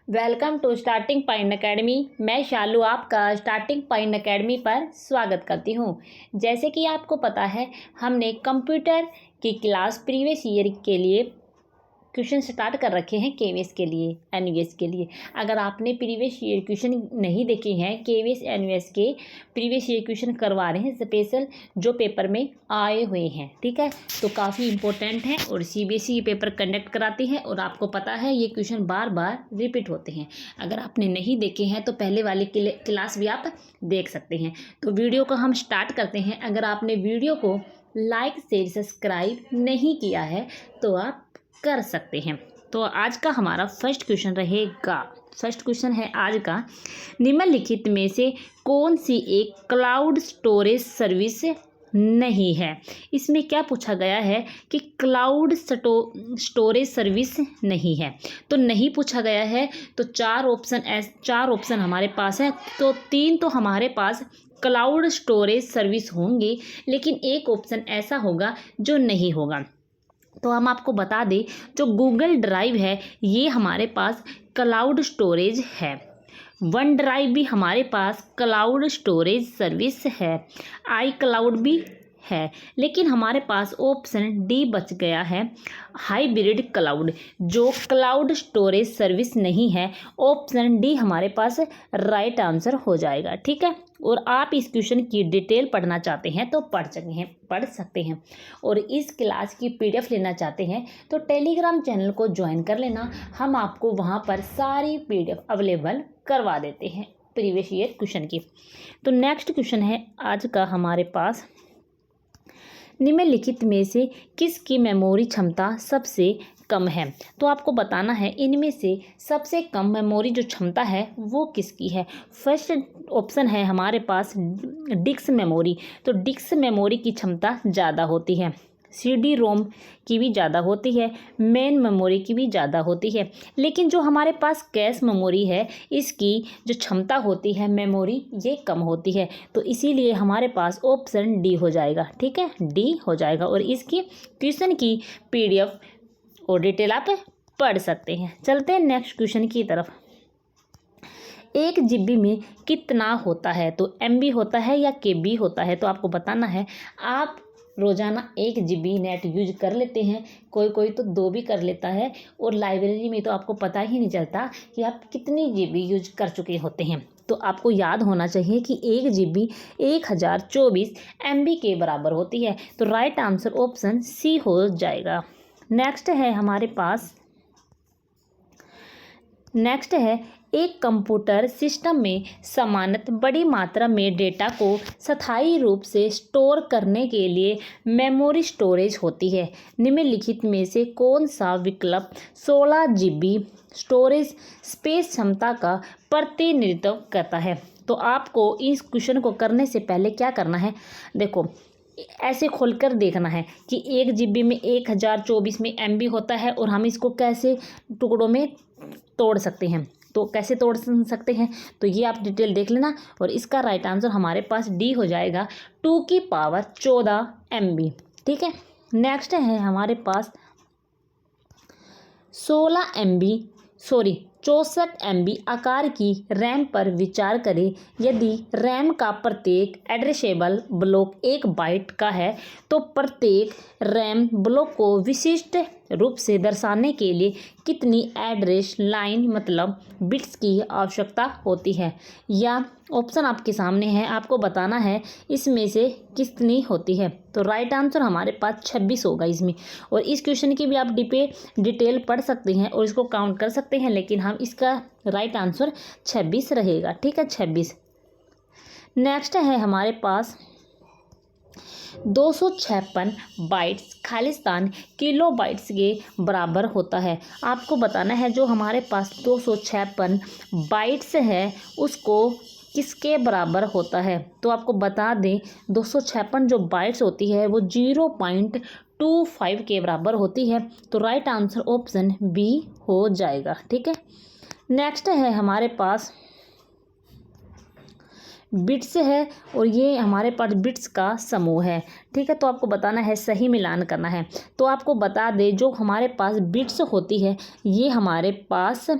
Welcome to starting point academy. मैं शालू आपका starting point academy पर स्वागत करती हूं। जैसे कि आपको पता है, हमने कंप्यूटर की क्लास प्रीवियस ईयर के लिए क्वेश्चन स्टार्ट कर रखे हैं केवीएस के लिए, एनवीएस के लिए। अगर आपने प्रीवियस ईयर क्वेश्चन नहीं देखे हैं, केवीएस एनवीएस के प्रीवियस ईयर क्वेश्चन करवा रहे हैं स्पेशल, जो पेपर में आए हुए हैं। ठीक है, तो काफ़ी इंपॉर्टेंट है और सीबीएसई ये पेपर कंडक्ट कराती है और आपको पता है ये क्वेश्चन बार बार रिपीट होते हैं। अगर आपने नहीं देखे हैं तो पहले वाली क्लास भी आप देख सकते हैं। तो वीडियो को हम स्टार्ट करते हैं। अगर आपने वीडियो को लाइक शेयर सब्सक्राइब नहीं किया है तो आप कर सकते हैं। तो आज का हमारा फर्स्ट क्वेश्चन रहेगा। फर्स्ट क्वेश्चन है आज का, निम्नलिखित में से कौन सी एक क्लाउड स्टोरेज सर्विस नहीं है। इसमें क्या पूछा गया है कि क्लाउड स्टोरेज सर्विस नहीं है। तो नहीं पूछा गया है तो चार ऑप्शन हमारे पास है। तो 3 तो हमारे पास क्लाउड स्टोरेज सर्विस होंगे, लेकिन एक ऑप्शन ऐसा होगा जो नहीं होगा। तो हम आपको बता दें, जो गूगल ड्राइव है ये हमारे पास क्लाउड स्टोरेज है। वन ड्राइव भी हमारे पास क्लाउड स्टोरेज सर्विस है। आई क्लाउड भी है, लेकिन हमारे पास ऑप्शन डी बच गया है, हाइब्रिड क्लाउड, जो क्लाउड स्टोरेज सर्विस नहीं है। ऑप्शन डी हमारे पास राइट आंसर हो जाएगा। ठीक है, और आप इस क्वेश्चन की डिटेल पढ़ना चाहते हैं तो पढ़ सकते हैं और इस क्लास की पीडीएफ लेना चाहते हैं तो टेलीग्राम चैनल को ज्वाइन कर लेना। हम आपको वहां पर सारी पीडीएफ अवेलेबल करवा देते हैं प्रीवियस ईयर क्वेश्चन की। तो नेक्स्ट क्वेश्चन है आज का हमारे पास, निम्नलिखित में से किसकी मेमोरी क्षमता सबसे कम है। तो आपको बताना है इनमें से सबसे कम मेमोरी जो क्षमता है वो किसकी है। फर्स्ट ऑप्शन है हमारे पास डिस्क मेमोरी। तो डिस्क मेमोरी की क्षमता ज़्यादा होती है, सीडी रोम की भी ज़्यादा होती है, मेन मेमोरी की भी ज़्यादा होती है। लेकिन जो हमारे पास कैश मेमोरी है इसकी जो क्षमता होती है मेमोरी ये कम होती है। तो इसीलिए हमारे पास ऑप्शन डी हो जाएगा। ठीक है, डी हो जाएगा और इसकी क्वेश्चन की पीडीएफ और डिटेल आप पढ़ सकते हैं। चलते हैं नेक्स्ट क्वेश्चन की तरफ। 1 GB में कितना होता है। तो MB होता है या KB होता है। तो आपको बताना है, आप रोज़ाना 1 GB नेट यूज कर लेते हैं, कोई तो 2 भी कर लेता है, और लाइब्रेरी में तो आपको पता ही नहीं चलता कि आप कितनी GB यूज कर चुके होते हैं। तो आपको याद होना चाहिए कि 1 GB 1024 MB के बराबर होती है। तो राइट आंसर ऑप्शन सी हो जाएगा। नेक्स्ट है एक कंप्यूटर सिस्टम में सामान्यतः बड़ी मात्रा में डेटा को स्थायी रूप से स्टोर करने के लिए मेमोरी स्टोरेज होती है। निम्नलिखित में से कौन सा विकल्प 16 GB स्टोरेज स्पेस क्षमता का प्रतिनिधित्व करता है। तो आपको इस क्वेश्चन को करने से पहले क्या करना है, देखो ऐसे खोलकर देखना है कि 1 GB में 1024 में MB होता है और हम इसको कैसे टुकड़ों में तोड़ सकते हैं। तो कैसे तोड़ सकते हैं तो ये आप डिटेल देख लेना और इसका राइट आंसर हमारे पास डी हो जाएगा, 2 की पावर 14 MB। ठीक है, नेक्स्ट है हमारे पास 64 MB आकार की रैम पर विचार करें। यदि रैम का प्रत्येक एड्रेसेबल ब्लॉक 1 बाइट का है तो प्रत्येक रैम ब्लॉक को विशिष्ट रूप से दर्शाने के लिए कितनी एड्रेस लाइन मतलब बिट्स की आवश्यकता होती है। या ऑप्शन आपके सामने है, आपको बताना है इसमें से कितनी होती है। तो राइट आंसर हमारे पास 26 होगा इसमें। और इस क्वेश्चन की भी आप डिटेल पढ़ सकते हैं और इसको काउंट कर सकते हैं, लेकिन हम इसका राइट आंसर 26 रहेगा। ठीक है, 26। नेक्स्ट है हमारे पास 256 बाइट्स खालिस्तान किलोबाइट्स के बराबर होता है। आपको बताना है जो हमारे पास 256 बाइट्स है उसको किसके बराबर होता है। तो आपको बता दें 256 जो बाइट्स होती है वो 0.25 के बराबर होती है। तो राइट आंसर ऑप्शन बी हो जाएगा। ठीक है, नेक्स्ट है हमारे पास बिट्स है और ये हमारे पास बिट्स का समूह है। ठीक है, तो आपको बताना है, सही मिलान करना है। तो आपको बता दें जो हमारे पास बिट्स होती है ये हमारे पास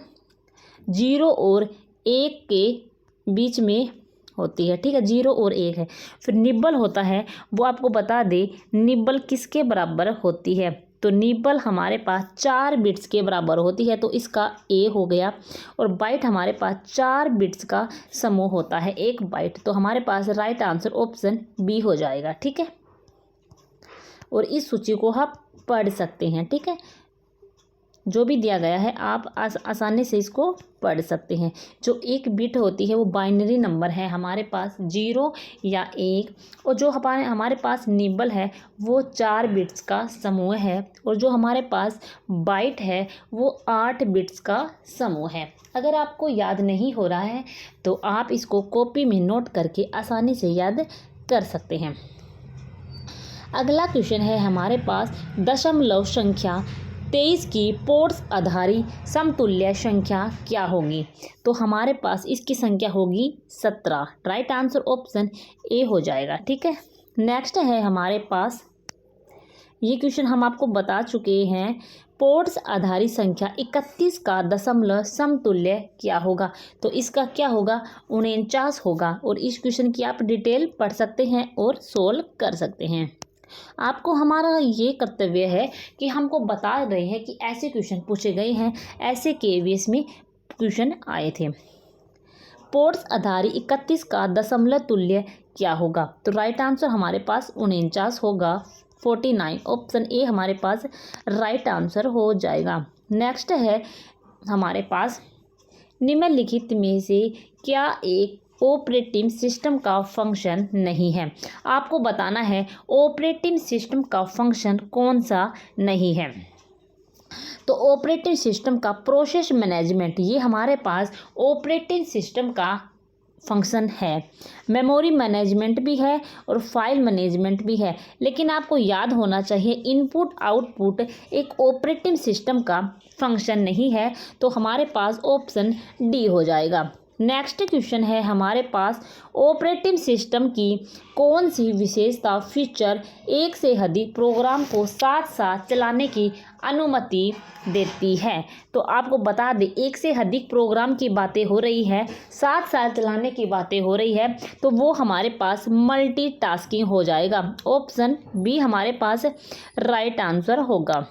0 और 1 के बीच में होती है, ठीक है, 0 और 1 है। फिर निब्बल होता है, वो आपको बता दे निब्बल किसके बराबर होती है। तो निब्बल हमारे पास 4 बिट्स के बराबर होती है, तो इसका ए हो गया। और बाइट हमारे पास 4 बिट्स का समूह होता है, एक बाइट। तो हमारे पास राइट आंसर ऑप्शन बी हो जाएगा, ठीक है। और इस सूची को आप पढ़ सकते हैं, ठीक है, जो भी दिया गया है आप आसानी से इसको पढ़ सकते हैं। जो एक बिट होती है वो बाइनरी नंबर है, हमारे पास 0 या 1। और जो हमारे पास निब्बल है वो 4 बिट्स का समूह है। और जो हमारे पास बाइट है वो 8 बिट्स का समूह है। अगर आपको याद नहीं हो रहा है तो आप इसको कॉपी में नोट करके आसानी से याद कर सकते हैं। अगला क्वेश्चन है हमारे पास दशमलव संख्या 23 की पोर्ट्स आधारित समतुल्य संख्या क्या होगी। तो हमारे पास इसकी संख्या होगी 17। राइट आंसर ऑप्शन ए हो जाएगा, ठीक है। नेक्स्ट है हमारे पास, ये क्वेश्चन हम आपको बता चुके हैं, पोर्ट्स आधारित संख्या 31 का दशमलव समतुल्य क्या होगा। तो इसका क्या होगा, 49 होगा। और इस क्वेश्चन की आप डिटेल पढ़ सकते हैं और सोल्व कर सकते हैं। आपको हमारा ये कर्तव्य है कि हमको बता रहे हैं कि ऐसे क्वेश्चन पूछे गए हैं, ऐसे KVS में क्वेश्चन आए थे। पोर्ट्स आधारित 31 का दशमलव तुल्य क्या होगा। तो राइट आंसर हमारे पास 49 होगा, 49। ऑप्शन ए हमारे पास राइट आंसर हो जाएगा। नेक्स्ट है हमारे पास, निम्नलिखित में से क्या एक ऑपरेटिंग सिस्टम का फंक्शन नहीं है। आपको बताना है ऑपरेटिंग सिस्टम का फंक्शन कौन सा नहीं है। तो ऑपरेटिंग सिस्टम का प्रोसेस मैनेजमेंट, ये हमारे पास ऑपरेटिंग सिस्टम का फंक्शन है। मेमोरी मैनेजमेंट भी है और फाइल मैनेजमेंट भी है। लेकिन आपको याद होना चाहिए इनपुट आउटपुट एक ऑपरेटिंग सिस्टम का फंक्शन नहीं है। तो हमारे पास ऑप्शन डी हो जाएगा। नेक्स्ट क्वेश्चन है हमारे पास, ऑपरेटिंग सिस्टम की कौन सी विशेषता फीचर एक से अधिक प्रोग्राम को साथ साथ चलाने की अनुमति देती है। तो आपको बता दें, एक से अधिक प्रोग्राम की बातें हो रही है, साथ साथ चलाने की बातें हो रही है, तो वो हमारे पास मल्टीटास्किंग हो जाएगा। ऑप्शन बी हमारे पास राइट आंसर होगा।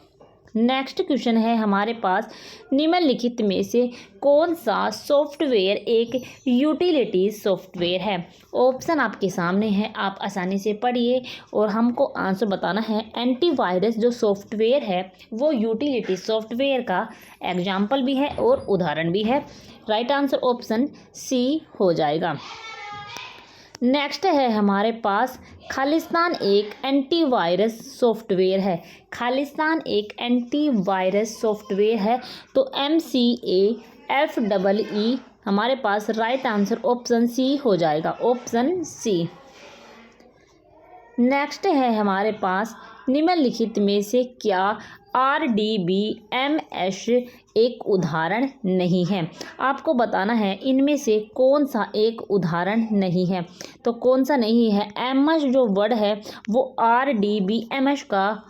नेक्स्ट क्वेश्चन है हमारे पास, निम्नलिखित में से कौन सा सॉफ्टवेयर एक यूटिलिटी सॉफ्टवेयर है। ऑप्शन आपके सामने है, आप आसानी से पढ़िए और हमको आंसर बताना है। एंटीवायरस जो सॉफ्टवेयर है वो यूटिलिटी सॉफ्टवेयर का एग्जाम्पल भी है और उदाहरण भी है। राइट आंसर ऑप्शन सी हो जाएगा। नेक्स्ट है हमारे पास, खालिस्तान एक एंटीवायरस सॉफ्टवेयर है। खालिस्तान एक एंटीवायरस सॉफ्टवेयर है। तो MCAFEE हमारे पास राइट आंसर ऑप्शन सी हो जाएगा, ऑप्शन सी। नेक्स्ट है हमारे पास, निम्नलिखित में से क्या RDBMS एक उदाहरण नहीं है। आपको बताना है इनमें से कौन सा एक उदाहरण नहीं है। तो कौन सा नहीं है, MS जो वर्ड है वो RDBMS का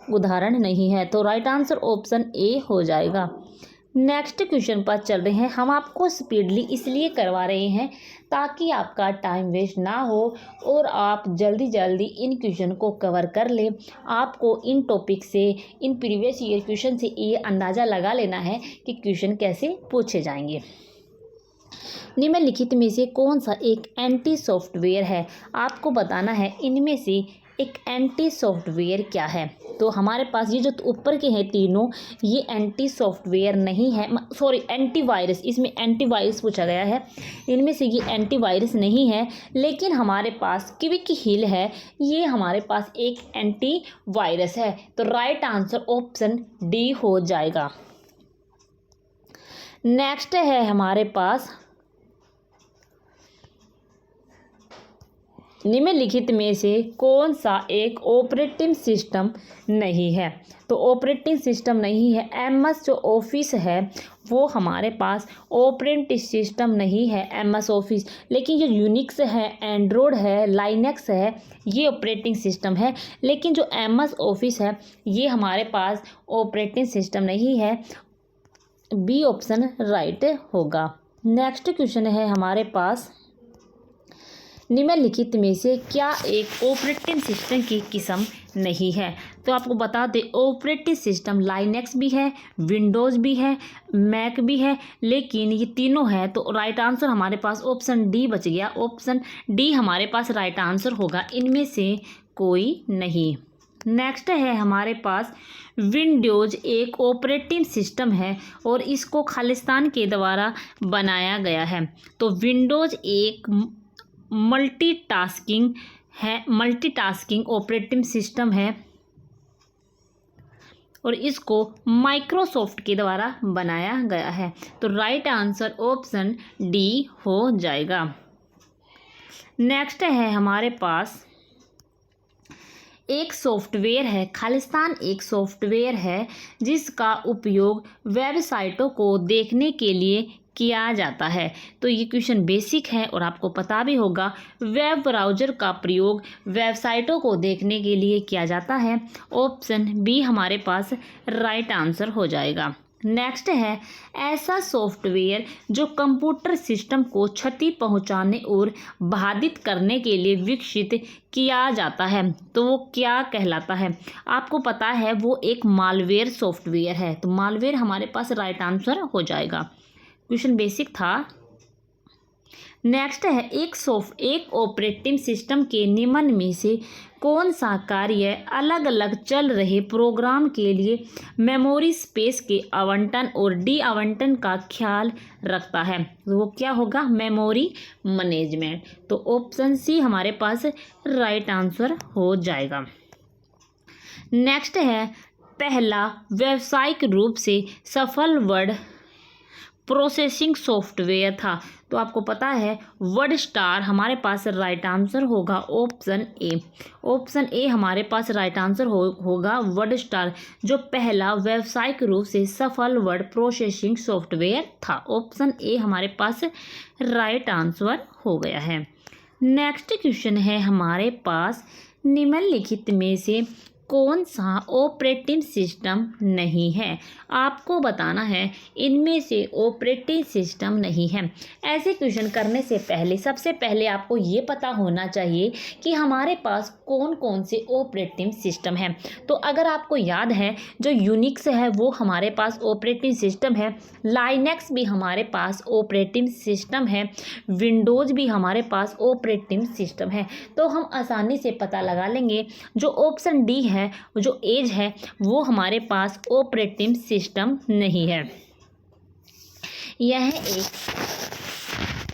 उदाहरण नहीं है। तो राइट आंसर ऑप्शन ए हो जाएगा। नेक्स्ट क्वेश्चन पर चल रहे हैं। हम आपको स्पीडली इसलिए करवा रहे हैं ताकि आपका टाइम वेस्ट ना हो और आप जल्दी जल्दी इन क्वेश्चन को कवर कर लें। आपको इन टॉपिक से, इन प्रीवियस ईयर क्वेश्चन से ये अंदाज़ा लगा लेना है कि क्वेश्चन कैसे पूछे जाएंगे। निम्नलिखित में से कौन सा एक एंटी सॉफ्टवेयर है। आपको बताना है इनमें से एक एंटी सॉफ्टवेयर क्या है। तो हमारे पास ये जो ऊपर के हैं तीनों, ये एंटी सॉफ्टवेयर नहीं है, सॉरी एंटीवायरस, इसमें एंटीवायरस पूछा गया है। इनमें से ये एंटीवायरस नहीं है। लेकिन हमारे पास क्विक हिल है, ये हमारे पास एक एंटीवायरस है। तो राइट आंसर ऑप्शन डी हो जाएगा। नेक्स्ट है हमारे पास, निम्नलिखित में से कौन सा एक ऑपरेटिंग सिस्टम नहीं है। तो ऑपरेटिंग सिस्टम नहीं है, MS जो ऑफिस है वो हमारे पास ऑपरेटिंग सिस्टम नहीं है, MS ऑफिस। लेकिन जो यूनिक्स है, एंड्रॉयड है, लाइनक्स है, ये ऑपरेटिंग सिस्टम है। लेकिन जो MS ऑफिस है ये हमारे पास ऑपरेटिंग सिस्टम नहीं है। बी ऑप्शन राइट होगा। नेक्स्ट क्वेश्चन है हमारे पास, निम्नलिखित में से क्या एक ऑपरेटिंग सिस्टम की किस्म नहीं है? तो आपको बता दें, ऑपरेटिंग सिस्टम लाइनेक्स भी है, विंडोज़ भी है, मैक भी है, लेकिन ये तीनों है तो राइट आंसर हमारे पास ऑप्शन डी बच गया। ऑप्शन डी हमारे पास राइट आंसर होगा, इनमें से कोई नहीं। नेक्स्ट है हमारे पास, विंडोज़ एक ऑपरेटिंग सिस्टम है और इसको खालिस्तान के द्वारा बनाया गया है। तो विंडोज़ एक मल्टीटास्किंग ऑपरेटिंग सिस्टम है और इसको माइक्रोसॉफ्ट के द्वारा बनाया गया है। तो राइट आंसर ऑप्शन डी हो जाएगा। नेक्स्ट है हमारे पास, एक सॉफ्टवेयर है, खालिस्तान एक सॉफ्टवेयर है जिसका उपयोग वेबसाइटों को देखने के लिए किया जाता है। तो ये क्वेश्चन बेसिक है और आपको पता भी होगा, वेब ब्राउज़र का प्रयोग वेबसाइटों को देखने के लिए किया जाता है। ऑप्शन बी हमारे पास राइट आंसर हो जाएगा। नेक्स्ट है, ऐसा सॉफ्टवेयर जो कंप्यूटर सिस्टम को क्षति पहुंचाने और बाधित करने के लिए विकसित किया जाता है, तो वो क्या कहलाता है? आपको पता है वो एक मालवेयर सॉफ्टवेयर है। तो मालवेयर हमारे पास राइट आंसर हो जाएगा। क्वेश्चन बेसिक था। नेक्स्ट है, एक ऑपरेटिंग सिस्टम के निम्न में से कौन सा कार्य अलग अलग चल रहे प्रोग्राम के लिए मेमोरी स्पेस के आवंटन और डी आवंटन का ख्याल रखता है? तो वो क्या होगा? Memory management. तो ऑप्शन सी हमारे पास राइट आंसर हो जाएगा। नेक्स्ट है, पहला व्यावसायिक रूप से सफल वर्ड प्रोसेसिंग सॉफ्टवेयर था। तो आपको पता है वर्ड स्टार हमारे पास राइट आंसर होगा, ऑप्शन ए। ऑप्शन ए हमारे पास राइट आंसर होगा, वर्ड स्टार, जो पहला व्यावसायिक रूप से सफल वर्ड प्रोसेसिंग सॉफ्टवेयर था। ऑप्शन ए हमारे पास राइट आंसर हो गया है। नेक्स्ट क्वेश्चन है हमारे पास, निम्नलिखित में से कौन सा ऑपरेटिंग सिस्टम नहीं है? आपको बताना है इनमें से ऑपरेटिंग सिस्टम नहीं है। ऐसे क्वेश्चन करने से पहले सबसे पहले आपको ये पता होना चाहिए कि हमारे पास कौन कौन से ऑपरेटिंग सिस्टम है। तो अगर आपको याद है, जो यूनिक्स है वो हमारे पास ऑपरेटिंग सिस्टम है, लाइनेक्स भी हमारे पास ऑपरेटिंग सिस्टम है, विंडोज़ भी हमारे पास ऑपरेटिंग सिस्टम है। तो हम आसानी से पता लगा लेंगे, जो ऑप्शन डी है, जो एज है, वो हमारे पास ऑपरेटिंग सिस्टम नहीं है। यह एक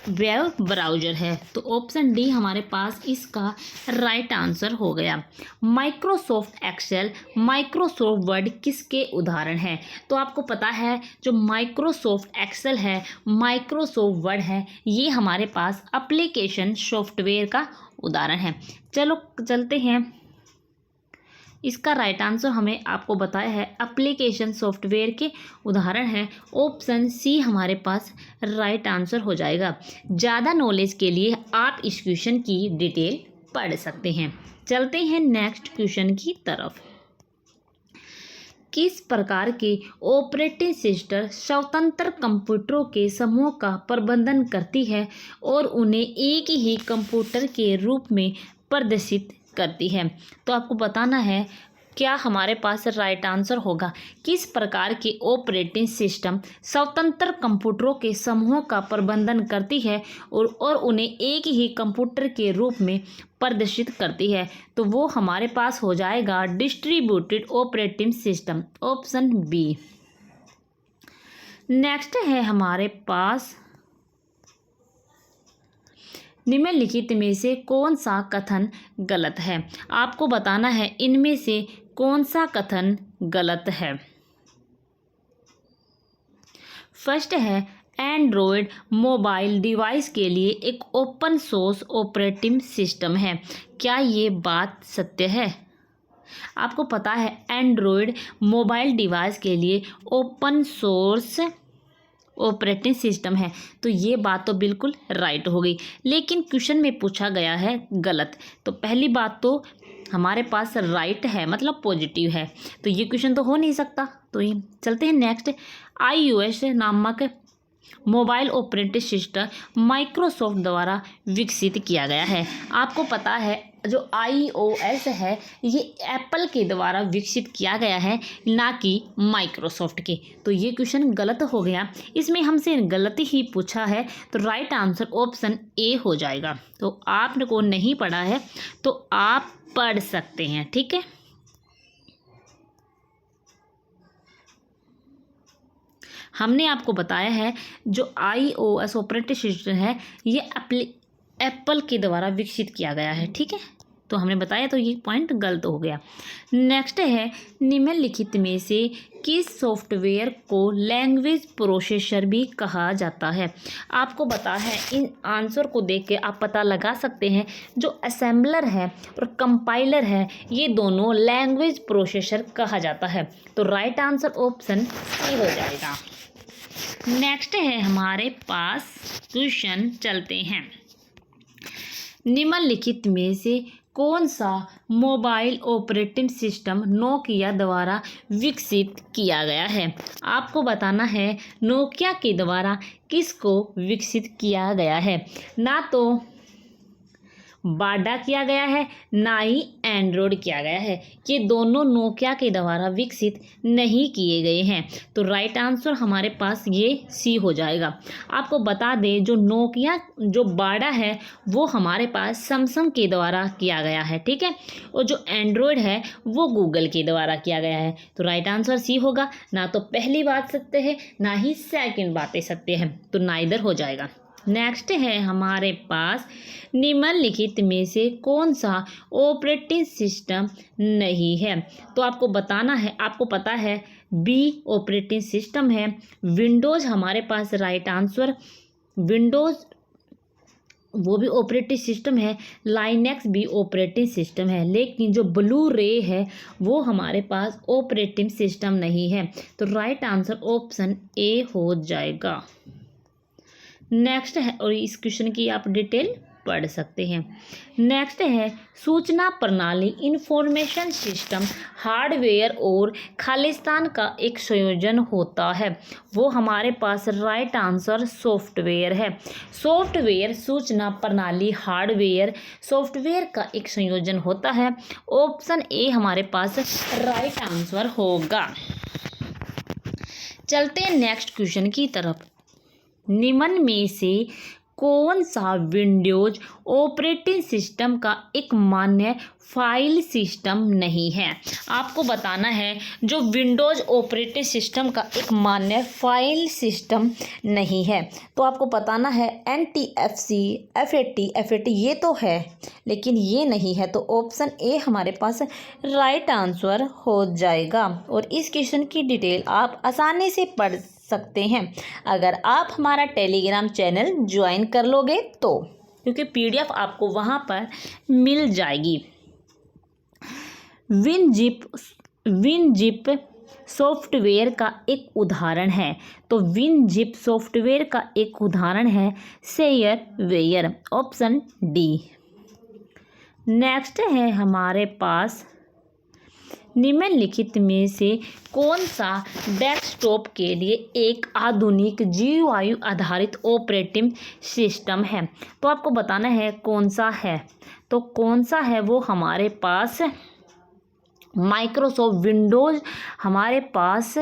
वेब ब्राउज़र है। तो ऑप्शन डी हमारे पास इसका राइट आंसर हो गया। माइक्रोसॉफ्ट एक्सेल, माइक्रोसॉफ्ट वर्ड किसके उदाहरण हैं? तो आपको पता है जो माइक्रोसॉफ्ट एक्सेल है, माइक्रोसॉफ्ट वर्ड है, ये हमारे पास एप्लीकेशन सॉफ्टवेयर का उदाहरण है। चलो चलते हैं, इसका राइट आंसर हमें आपको बताया है, एप्लीकेशन सॉफ्टवेयर के उदाहरण है। ऑप्शन सी हमारे पास राइट आंसर हो जाएगा। ज़्यादा नॉलेज के लिए आप इस क्वेश्चन की डिटेल पढ़ सकते हैं। चलते हैं नेक्स्ट क्वेश्चन की तरफ। किस प्रकार के ऑपरेटिंग सिस्टम स्वतंत्र कंप्यूटरों के समूह का प्रबंधन करती है और उन्हें एक ही कंप्यूटर के रूप में प्रदर्शित करती है? तो आपको बताना है क्या हमारे पास राइट आंसर होगा। किस प्रकार की ऑपरेटिंग सिस्टम स्वतंत्र कंप्यूटरों के समूह का प्रबंधन करती है और उन्हें एक ही कंप्यूटर के रूप में प्रदर्शित करती है? तो वो हमारे पास हो जाएगा distributed operating system, option B. Next है हमारे पास, निम्नलिखित में से कौन सा कथन गलत है? आपको बताना है इनमें से कौन सा कथन गलत है। फर्स्ट है, एंड्रॉयड मोबाइल डिवाइस के लिए एक ओपन सोर्स ऑपरेटिंग सिस्टम है। क्या ये बात सत्य है? आपको पता है एंड्रॉयड मोबाइल डिवाइस के लिए ओपन सोर्स ऑपरेटिंग सिस्टम है, तो ये बात तो बिल्कुल राइट हो गई, लेकिन क्वेश्चन में पूछा गया है गलत। तो पहली बात तो हमारे पास राइट है, मतलब पॉजिटिव है, तो ये क्वेश्चन तो हो नहीं सकता। तो ये चलते हैं नेक्स्ट। iOS नामक मोबाइल ऑपरेटिंग सिस्टम माइक्रोसॉफ्ट द्वारा विकसित किया गया है। आपको पता है जो iOS है ये एप्पल के द्वारा विकसित किया गया है, ना कि माइक्रोसॉफ्ट के। तो ये क्वेश्चन गलत हो गया, इसमें हमसे गलती ही पूछा है, तो राइट आंसर ऑप्शन ए हो जाएगा। तो आपको नहीं पढ़ा है तो आप पढ़ सकते हैं, ठीक है। हमने आपको बताया है जो iOS ऑपरेटिंग सिस्टम है ये एप्पल के द्वारा विकसित किया गया है, ठीक है। तो हमने बताया, तो ये पॉइंट गलत हो गया। नेक्स्ट है निम्नलिखित में से किस सॉफ्टवेयर को लैंग्वेज प्रोसेसर भी कहा जाता है। आपको पता है, इन आंसर को देख के आप पता लगा सकते हैं जो असेंबलर है और कंपाइलर है ये दोनों लैंग्वेज प्रोसेसर कहा जाता है। तो राइट आंसर ऑप्शन सी हो जाएगा। नेक्स्ट है हमारे पास क्वेश्चन, चलते हैं। निम्नलिखित में से कौन सा मोबाइल ऑपरेटिंग सिस्टम नोकिया द्वारा विकसित किया गया है। आपको बताना है नोकिया के द्वारा किसको विकसित किया गया है। ना तो बाडा किया गया है, ना ही एंड्रॉयड किया गया है। ये दोनों नोकिया के द्वारा विकसित नहीं किए गए हैं। तो राइट आंसर हमारे पास ये सी हो जाएगा। आपको बता दें जो नोकिया जो बाडा है वो हमारे पास सैमसंग के द्वारा किया गया है, ठीक है। और जो एंड्रॉयड है वो गूगल के द्वारा किया गया है। तो राइट आंसर सी होगा। ना तो पहली बात सत्य है, ना ही सेकंड बातें सत्य है, तो नाइदर हो जाएगा। नेक्स्ट है हमारे पास निम्नलिखित में से कौन सा ऑपरेटिंग सिस्टम नहीं है। तो आपको बताना है, आपको पता है बी ऑपरेटिंग सिस्टम है। विंडोज़ हमारे पास राइट आंसर, विंडोज़ वो भी ऑपरेटिंग सिस्टम है, लाइनेक्स भी ऑपरेटिंग सिस्टम है, लेकिन जो ब्लू रे है वो हमारे पास ऑपरेटिंग सिस्टम नहीं है। तो राइट आंसर ऑप्शन ए हो जाएगा। नेक्स्ट है, और इस क्वेश्चन की आप डिटेल पढ़ सकते हैं। नेक्स्ट है सूचना प्रणाली इंफॉर्मेशन सिस्टम हार्डवेयर और खालिस्तान का एक संयोजन होता है। वो हमारे पास राइट आंसर सॉफ्टवेयर है। सॉफ्टवेयर सूचना प्रणाली हार्डवेयर सॉफ्टवेयर का एक संयोजन होता है। ऑप्शन ए हमारे पास राइट आंसर होगा। चलते हैं नेक्स्ट क्वेश्चन की तरफ। निम्न में से कौन सा विंडोज ऑपरेटिंग सिस्टम का एक मान्य फाइल सिस्टम नहीं है। आपको बताना है जो विंडोज ऑपरेटिंग सिस्टम का एक मान्य फाइल सिस्टम नहीं है। तो आपको बताना है NTFC, FAT ये तो है लेकिन ये नहीं है। तो ऑप्शन ए हमारे पास राइट आंसर हो जाएगा। और इस क्वेश्चन की डिटेल आप आसानी से पढ़ सकते हैं अगर आप हमारा टेलीग्राम चैनल ज्वाइन कर लोगे तो, क्योंकि PDF आपको वहाँ पर मिल जाएगी। विनजिप सॉफ्टवेयर का एक उदाहरण है। तो विनजिप सॉफ्टवेयर का एक उदाहरण है शेयरवेयर, ऑप्शन डी। नेक्स्ट है हमारे पास निम्नलिखित में से कौन सा डेस्कटॉप के लिए एक आधुनिक GUI आधारित ऑपरेटिंग सिस्टम है। तो आपको बताना है कौन सा है। तो कौन सा है वो हमारे पास माइक्रोसॉफ्ट विंडोज़ हमारे पास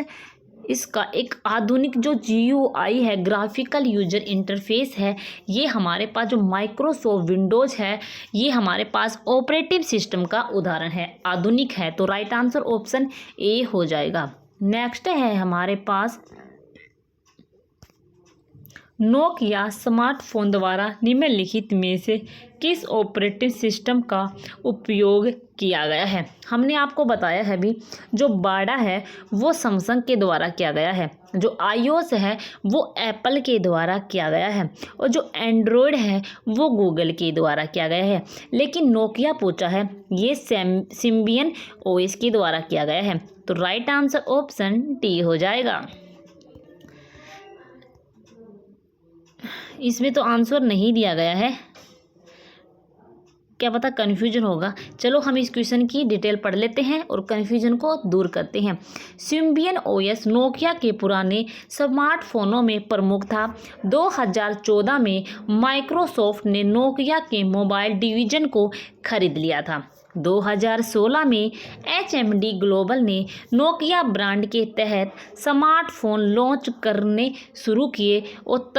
इसका एक आधुनिक जो GUI है, ग्राफिकल यूजर इंटरफेस है, ये हमारे पास जो माइक्रोसॉफ्ट विंडोज़ है ये हमारे पास ऑपरेटिव सिस्टम का उदाहरण है, आधुनिक है। तो राइट आंसर ऑप्शन ए हो जाएगा। नेक्स्ट है हमारे पास नोकिया स्मार्टफोन द्वारा निम्नलिखित में से किस ऑपरेटिंग सिस्टम का उपयोग किया गया है। हमने आपको बताया है भी जो बाडा है वो सैमसंग के द्वारा किया गया है, जो iOS है वो एप्पल के द्वारा किया गया है, और जो एंड्रॉयड है वो गूगल के द्वारा किया गया है। लेकिन नोकिया पूछा है ये सिम्बियन OS के द्वारा किया गया है। तो राइट आंसर ऑप्शन डी हो जाएगा। इसमें तो आंसर नहीं दिया गया है, क्या पता कन्फ्यूजन होगा। चलो हम इस क्वेश्चन की डिटेल पढ़ लेते हैं और कन्फ्यूजन को दूर करते हैं। सिम्बियन ओएस नोकिया के पुराने स्मार्टफोनों में प्रमुख था। 2014 में माइक्रोसॉफ्ट ने नोकिया के मोबाइल डिवीजन को खरीद लिया था। 2016 में HMD ग्लोबल ने नोकिया ब्रांड के तहत स्मार्टफोन लॉन्च करने शुरू किए और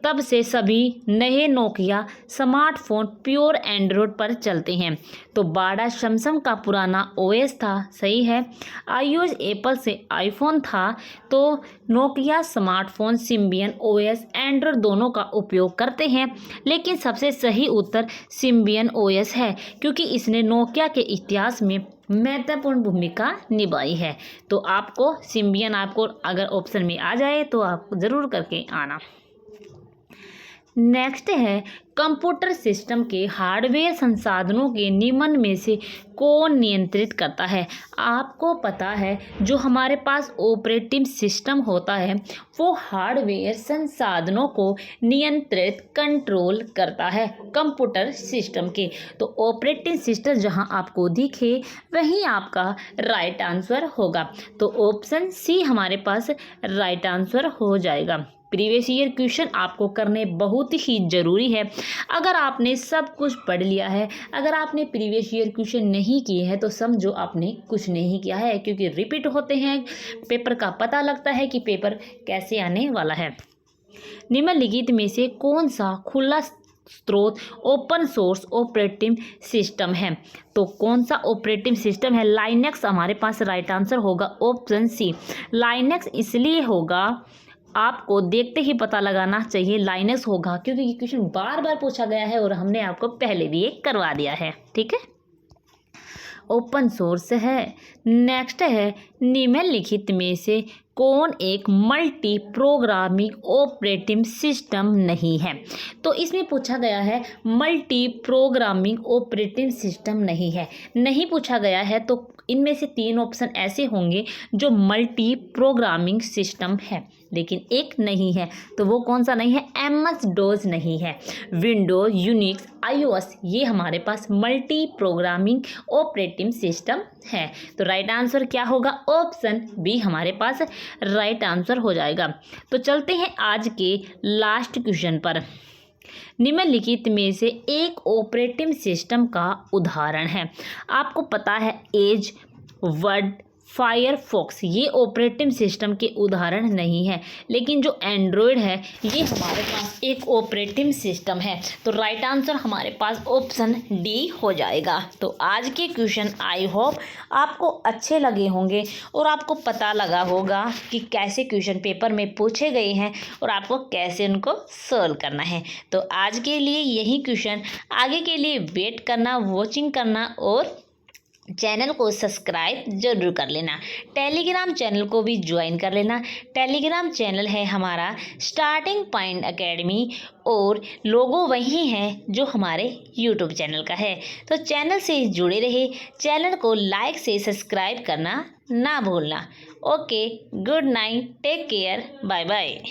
तब से सभी नए नोकिया स्मार्टफोन प्योर एंड्रॉयड पर चलते हैं। तो बाड़ा सैमसंग का पुराना OS था, सही है। iOS एप्पल से आईफोन था, तो Nokia smartphone Symbian OS Android दोनों का उपयोग करते हैं, लेकिन सबसे सही उत्तर सिम्बियन OS है, क्योंकि इसने नोकिया के इतिहास में महत्वपूर्ण भूमिका निभाई है। तो आपको सिम्बियन आपको अगर ऑप्शन में आ जाए तो आप ज़रूर करके आना। नेक्स्ट है कंप्यूटर सिस्टम के हार्डवेयर संसाधनों के निम्न में से कौन नियंत्रित करता है। आपको पता है जो हमारे पास ऑपरेटिंग सिस्टम होता है वो हार्डवेयर संसाधनों को नियंत्रित कंट्रोल करता है कंप्यूटर सिस्टम के। तो ऑपरेटिंग सिस्टम जहां आपको दिखे वहीं आपका राइट आंसर होगा। तो ऑप्शन सी हमारे पास राइट आंसर हो जाएगा। प्रीवियस ईयर क्वेश्चन आपको करने बहुत ही ज़रूरी है। अगर आपने सब कुछ पढ़ लिया है, अगर आपने प्रीवियस ईयर क्वेश्चन नहीं किए हैं तो समझो आपने कुछ नहीं किया है, क्योंकि रिपीट होते हैं पेपर का पता लगता है कि पेपर कैसे आने वाला है। निम्नलिखित में से कौन सा खुला स्रोत ओपन सोर्स ऑपरेटिंग सिस्टम है। तो कौन सा ऑपरेटिंग सिस्टम है? लाइनक्स हमारे पास राइट आंसर होगा ऑप्शन सी। लाइनक्स इसलिए होगा, आपको देखते ही पता लगाना चाहिए लाइनक्स होगा, क्योंकि ये क्वेश्चन बार बार पूछा गया है और हमने आपको पहले भी एक करवा दिया है। ठीक है, ओपन सोर्स है। नेक्स्ट है निम्नलिखित में से कौन एक मल्टी प्रोग्रामिंग ऑपरेटिंग सिस्टम नहीं है। तो इसमें पूछा गया है मल्टी प्रोग्रामिंग ऑपरेटिंग सिस्टम नहीं है। नहीं पूछा गया है तो इनमें से 3 ऑप्शन ऐसे होंगे जो मल्टी प्रोग्रामिंग सिस्टम है, लेकिन एक नहीं है। तो वो कौन सा नहीं है? MS-DOS नहीं है। विंडोज, यूनिक्स, iOS ये हमारे पास मल्टी प्रोग्रामिंग ऑपरेटिंग सिस्टम है। तो राइट आंसर क्या होगा? ऑप्शन बी हमारे पास राइट आंसर हो जाएगा। तो चलते हैं आज के लास्ट क्वेश्चन पर। निम्नलिखित में से एक ऑपरेटिंग सिस्टम का उदाहरण है। आपको पता है एज, वर्ड, फायरफॉक्स ये ऑपरेटिंग सिस्टम के उदाहरण नहीं है, लेकिन जो एंड्रॉयड है ये हमारे पास एक ऑपरेटिंग सिस्टम है। तो राइट आंसर हमारे पास ऑप्शन डी हो जाएगा। तो आज के क्वेश्चन आई होप आपको अच्छे लगे होंगे और आपको पता लगा होगा कि कैसे क्वेश्चन पेपर में पूछे गए हैं और आपको कैसे उनको सॉल्व करना है। तो आज के लिए यही क्वेश्चन, आगे के लिए वेट करना, वॉचिंग करना और चैनल को सब्सक्राइब जरूर कर लेना। टेलीग्राम चैनल को भी ज्वाइन कर लेना। टेलीग्राम चैनल है हमारा स्टार्टिंग पॉइंट एकेडमी और लोगो वही है जो हमारे यूट्यूब चैनल का है। तो चैनल से जुड़े रहे, चैनल को लाइक से सब्सक्राइब करना ना भूलना। Okay, good night, take care, bye bye.